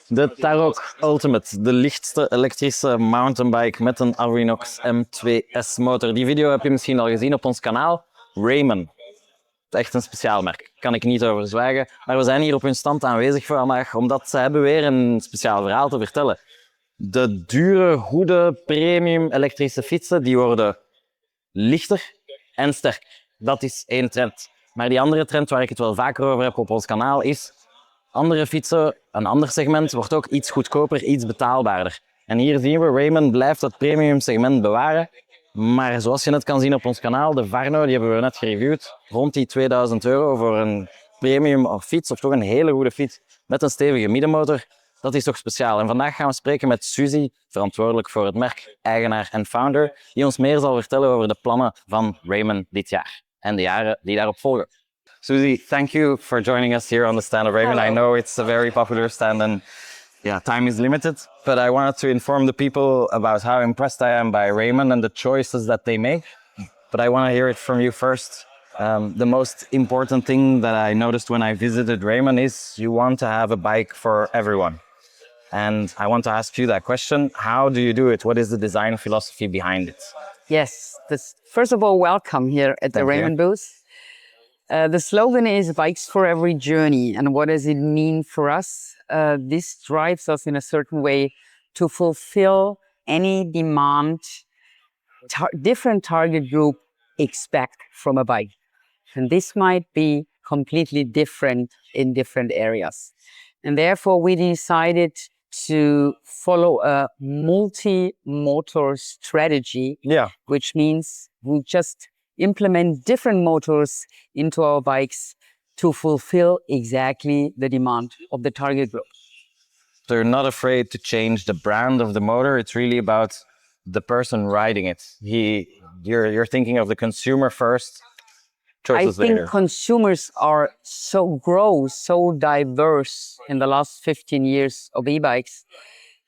De Tarok Ultimate, de lichtste elektrische mountainbike met een Avrinox M2S motor. Die video heb je misschien al gezien op ons kanaal. Raymon. Echt een speciaal merk, kan ik niet over zwijgen. Maar we zijn hier op hun stand aanwezig vandaag, omdat ze hebben weer een speciaal verhaal te vertellen. De dure, goede, premium elektrische fietsen, die worden lichter en sterker. Dat is één trend. Maar die andere trend waar ik het wel vaker over heb op ons kanaal is... andere fietsen, een ander segment, wordt ook iets goedkoper, iets betaalbaarder. En hier zien we, Raymon blijft dat premium segment bewaren. Maar zoals je net kan zien op ons kanaal, de Varno, die hebben we net gereviewd, rond die €2000 voor een premium fiets, of toch een hele goede fiets, met een stevige middenmotor. Dat is toch speciaal. En vandaag gaan we spreken met Suzy, verantwoordelijk voor het merk, eigenaar en founder, die ons meer zal vertellen over de plannen van Raymon dit jaar en de jaren die daarop volgen. Suzy, thank you for joining us here on the stand of Raymon. Hello. I know it's a very popular stand and time is limited, but I wanted to inform the people about how impressed I am by Raymon and the choices that they make. But I want to hear it from you first. The most important thing that I noticed when I visited Raymon is you want to have a bike for everyone. And I want to ask you that question. How do you do it? What is the design philosophy behind it? Yes, first of all, welcome here at the Raymon booth. The slogan is Bikes for Every Journey. And what does it mean for us? This drives us in a certain way to fulfill any demand different target group expect from a bike. And this might be completely different in different areas. And therefore, we decided to follow a multi-motor strategy, which means we just implement different motors into our bikes to fulfill exactly the demand of the target group. So you're not afraid to change the brand of the motor. It's really about the person riding it. You're thinking of the consumer first, choices later. I think consumers are so diverse in the last 15 years of e-bikes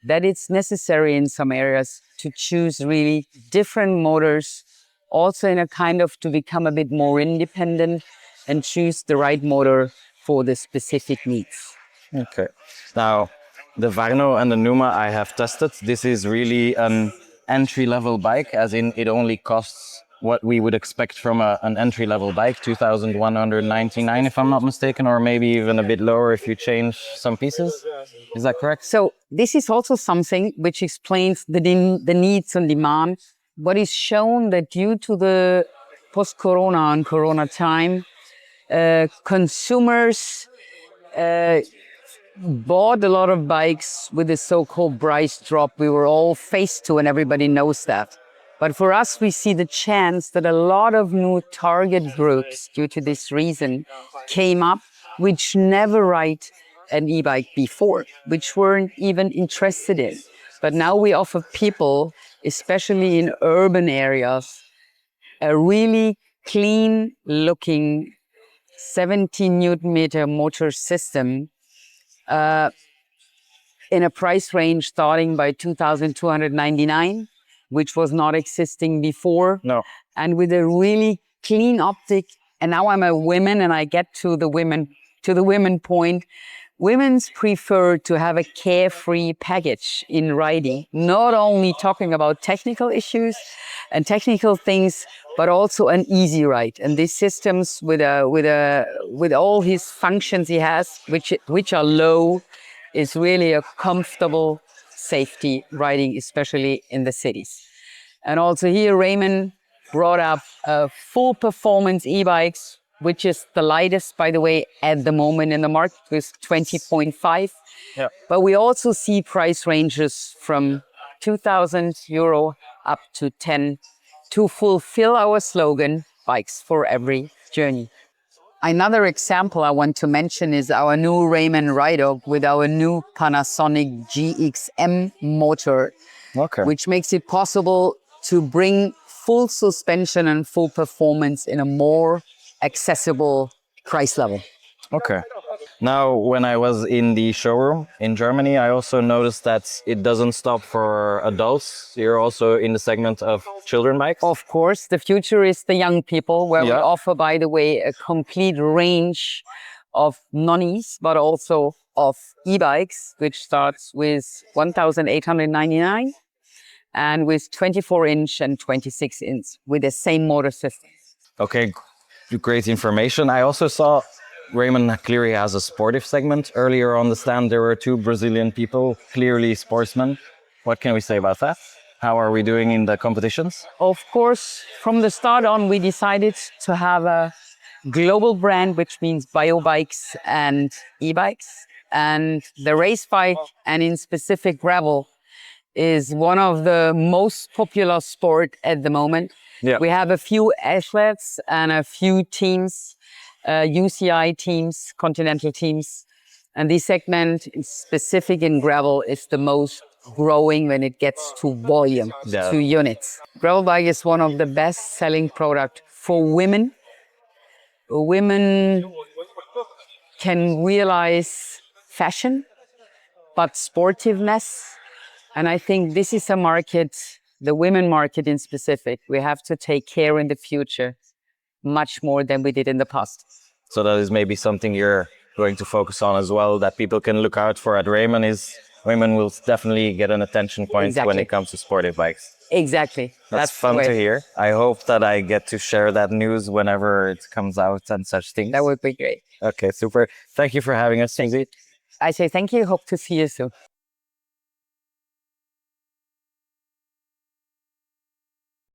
that it's necessary in some areas to choose really different motors, also in a kind of to become a bit more independent and choose the right motor for the specific needs. Okay. Now, the Varno and the Numa I have tested. This is really an entry-level bike, as in it only costs what we would expect from an entry-level bike, $2,199 if I'm not mistaken, or maybe even a bit lower if you change some pieces. Is that correct? So this is also something which explains the needs and demand. What is shown that due to the post-corona and corona time, consumers bought a lot of bikes with the so-called price drop we were all faced to, and everybody knows that. But for us, we see the chance that a lot of new target groups, due to this reason, came up, which never ride an e-bike before, which weren't even interested in. But now we offer people, especially in urban areas, a really clean-looking 17 Newton-meter motor system in a price range starting by $2,299, which was not existing before. No. And with a really clean optic. And now I'm a woman, and I get to the women point. Women's prefer to have a carefree package in riding, not only talking about technical issues and technical things, but also an easy ride. And these systems with all his functions he has, which are low, is really a comfortable safety riding, especially in the cities. And also here, Raymon brought up full performance e-bikes, which is the lightest, by the way, at the moment in the market with 20.5. Yeah. But we also see price ranges from €2,000 up to 10 to fulfill our slogan, Bikes for Every Journey. Another example I want to mention is our new Raymon Rider with our new Panasonic GX motor, which makes it possible to bring full suspension and full performance in a more accessible price level. Okay. Now, when I was in the showroom in Germany, I also noticed that it doesn't stop for adults. You're also in the segment of children bikes. Of course, the future is the young people, where we offer, by the way, a complete range of non-E's, but also of e-bikes, which starts with 1,899 and with 24-inch and 26-inch with the same motor system. Okay, great information. I also saw Raymon clearly has a sportive segment. Earlier on the stand, there were two Brazilian people, clearly sportsmen. What can we say about that? How are we doing in the competitions? Of course, from the start on, we decided to have a global brand, which means biobikes and e-bikes. And the race bike, and in specific gravel, is one of the most popular sport at the moment. Yeah. We have a few athletes and a few teams, UCI teams, continental teams. And this segment, specific in gravel, is the most growing when it gets to volume, to units. Gravel bike is one of the best selling products for women. Women can realize fashion, but sportiveness. And I think this is a market, the women market in specific, we have to take care in the future much more than we did in the past. So that is maybe something you're going to focus on as well, that people can look out for at Raymon. Is Raymon will definitely get an attention point when it comes to sportive bikes. Exactly. That's fun to hear. I hope that I get to share that news whenever it comes out and such things. That would be great. Okay, super. Thank you for having us, Susie. I say thank you. Hope to see you soon.